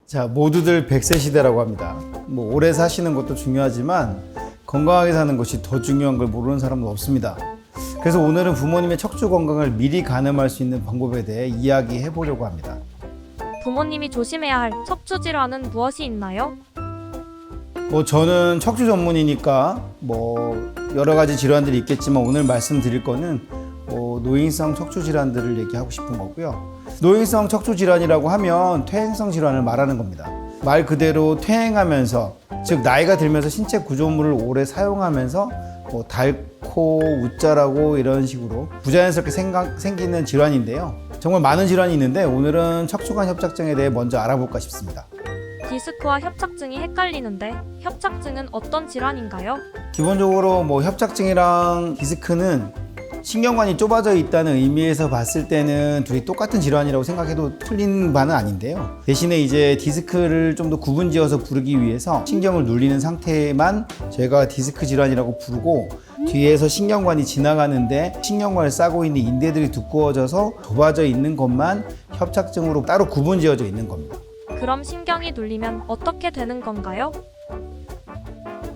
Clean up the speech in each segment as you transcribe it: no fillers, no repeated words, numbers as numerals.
자, 모두들 100세 시대라고 합니다. 뭐 오래 사시는 것도 중요하지만 건강하게 사는 것이 더 중요한 걸 모르는 사람은 없습니다. 그래서 오늘은 부모님의 척추 건강을 미리 가늠할 수 있는 방법에 대해 이야기해 보려고 합니다. 부모님이 조심해야 할 척추 질환은 무엇이 있나요? 저는 척추 전문이니까 여러 가지 질환들이 있겠지만 오늘 말씀드릴 거는 노인성 척추 질환들을 얘기하고 싶은 거고요. 노인성 척추 질환이라고 하면 퇴행성 질환을 말하는 겁니다. 말 그대로 퇴행하면서, 즉 나이가 들면서 신체 구조물을 오래 사용하면서 닳고 웃자라고 이런 식으로 부자연스럽게 생기는 질환인데요. 정말 많은 질환이 있는데 오늘은 척추관 협착증에 대해 먼저 알아볼까 싶습니다. 디스크와 협착증이 헷갈리는데 협착증은 어떤 질환인가요? 기본적으로 협착증이랑 디스크는 신경관이 좁아져 있다는 의미에서 봤을 때는 둘이 똑같은 질환이라고 생각해도 틀린 바는 아닌데요. 대신에 이제 디스크를 좀 더 구분지어서 부르기 위해서 신경을 눌리는 상태만 저희가 디스크 질환이라고 부르고, 뒤에서 신경관이 지나가는데 신경관을 싸고 있는 인대들이 두꺼워져서 좁아져 있는 것만 협착증으로 따로 구분지어져 있는 겁니다. 그럼 신경이 눌리면 어떻게 되는 건가요?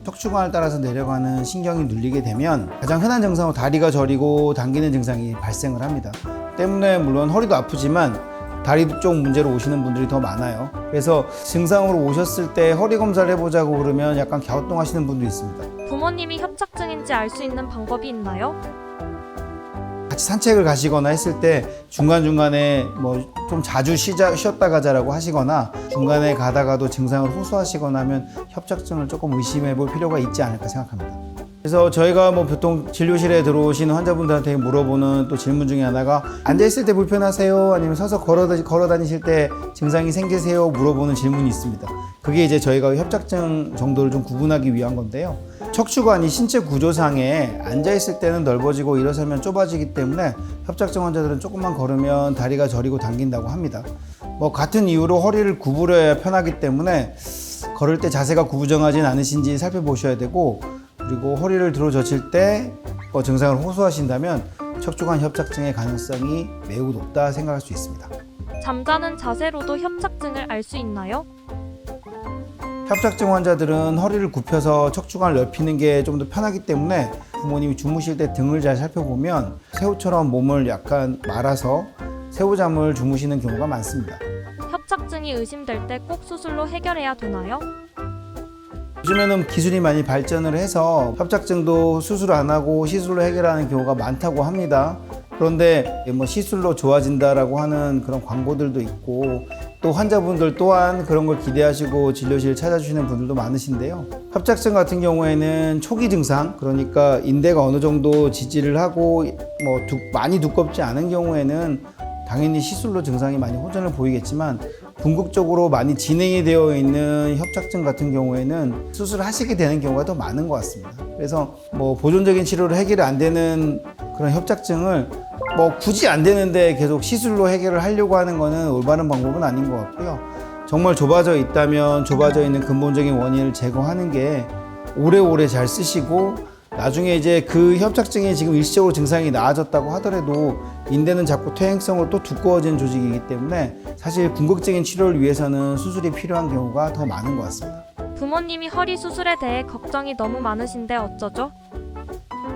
척추관을 따라서 내려가는 신경이 눌리게 되면 가장 흔한 증상으로 다리가 저리고 당기는 증상이 발생을 합니다. 때문에 물론 허리도 아프지만 다리 쪽 문제로 오시는 분들이 더 많아요. 그래서 증상으로 오셨을 때 허리 검사를 해보자고 그러면 약간 갸우뚱하시는 분도 있습니다. 부모님이 협착증인지 알 수 있는 방법이 있나요? 같이 산책을 가시거나 했을 때 중간중간에 좀 자주 쉬었다 가자라고 하시거나 중간에 가다가도 증상을 호소하시거나 하면 협착증을 조금 의심해 볼 필요가 있지 않을까 생각합니다. 그래서 저희가 보통 진료실에 들어오시는 환자분들한테 물어보는 또 질문 중에 하나가 앉아있을 때 불편하세요? 아니면 서서 걸어 다니실 때 증상이 생기세요? 물어보는 질문이 있습니다. 그게 이제 저희가 협착증 정도를 좀 구분하기 위한 건데요. 척추관이 신체 구조상에 앉아있을 때는 넓어지고 일어서면 좁아지기 때문에 협착증 환자들은 조금만 걸으면 다리가 저리고 당긴다고 합니다. 같은 이유로 허리를 구부려야 편하기 때문에 걸을 때 자세가 구부정하진 않으신지 살펴보셔야 되고, 그리고 허리를 들어 젖힐 때 증상을 호소하신다면 척추관 협착증의 가능성이 매우 높다 생각할 수 있습니다. 잠자는 자세로도 협착증을 알 수 있나요? 협착증 환자들은 허리를 굽혀서 척추관을 넓히는 게 좀 더 편하기 때문에 부모님이 주무실 때 등을 잘 살펴보면 새우처럼 몸을 약간 말아서 새우잠을 주무시는 경우가 많습니다. 협착증이 의심될 때 꼭 수술로 해결해야 되나요? 요즘에는 기술이 많이 발전을 해서 협착증도 수술 안 하고 시술로 해결하는 경우가 많다고 합니다. 그런데 시술로 좋아진다라고 하는 그런 광고들도 있고, 또 환자분들 또한 그런 걸 기대하시고 진료실 찾아주시는 분들도 많으신데요. 협착증 같은 경우에는 초기 증상, 그러니까 인대가 어느 정도 지지를 하고 많이 두껍지 않은 경우에는 당연히 시술로 증상이 많이 호전을 보이겠지만, 궁극적으로 많이 진행이 되어 있는 협착증 같은 경우에는 수술을 하시게 되는 경우가 더 많은 것 같습니다. 그래서 보존적인 치료로 해결이 안 되는 그런 협착증을 굳이 안 되는데 계속 시술로 해결을 하려고 하는 거는 올바른 방법은 아닌 것 같고요. 정말 좁아져 있다면 좁아져 있는 근본적인 원인을 제거하는 게 오래오래 잘 쓰시고, 나중에 이제 그 협착증이 지금 일시적으로 증상이 나아졌다고 하더라도 인대는 자꾸 퇴행성으로 또 두꺼워진 조직이기 때문에 사실 궁극적인 치료를 위해서는 수술이 필요한 경우가 더 많은 것 같습니다. 부모님이 허리 수술에 대해 걱정이 너무 많으신데 어쩌죠?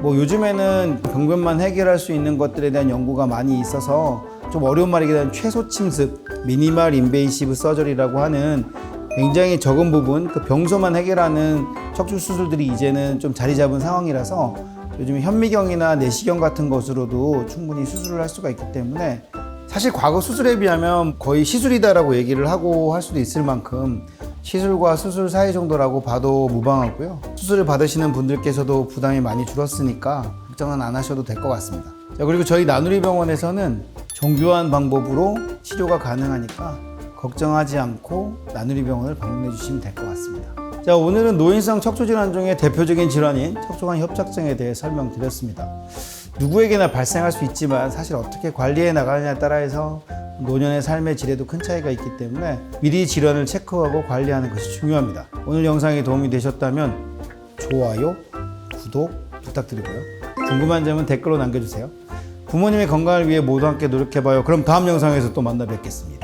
요즘에는 병변만 해결할 수 있는 것들에 대한 연구가 많이 있어서 좀 어려운 말이긴 하지만 최소 침습, 미니멀 인베이시브 서저리라고 하는 굉장히 적은 부분, 그 병소만 해결하는 척추 수술들이 이제는 좀 자리 잡은 상황이라서 요즘 현미경이나 내시경 같은 것으로도 충분히 수술을 할 수가 있기 때문에 사실 과거 수술에 비하면 거의 시술이다라고 얘기를 하고 할 수도 있을 만큼 시술과 수술 사이 정도라고 봐도 무방하고요. 수술을 받으시는 분들께서도 부담이 많이 줄었으니까 걱정은 안 하셔도 될 것 같습니다. 자, 그리고 저희 나누리 병원에서는 정교한 방법으로 치료가 가능하니까 걱정하지 않고 나누리 병원을 방문해 주시면 될 것 같습니다. 자, 오늘은 노인성 척추 질환 중에 대표적인 질환인 척추관 협착증에 대해 설명드렸습니다. 누구에게나 발생할 수 있지만 사실 어떻게 관리해 나가느냐에 따라서 노년의 삶의 질에도 큰 차이가 있기 때문에 미리 질환을 체크하고 관리하는 것이 중요합니다. 오늘 영상이 도움이 되셨다면 좋아요, 구독 부탁드리고요. 궁금한 점은 댓글로 남겨주세요. 부모님의 건강을 위해 모두 함께 노력해봐요. 그럼 다음 영상에서 또 만나 뵙겠습니다.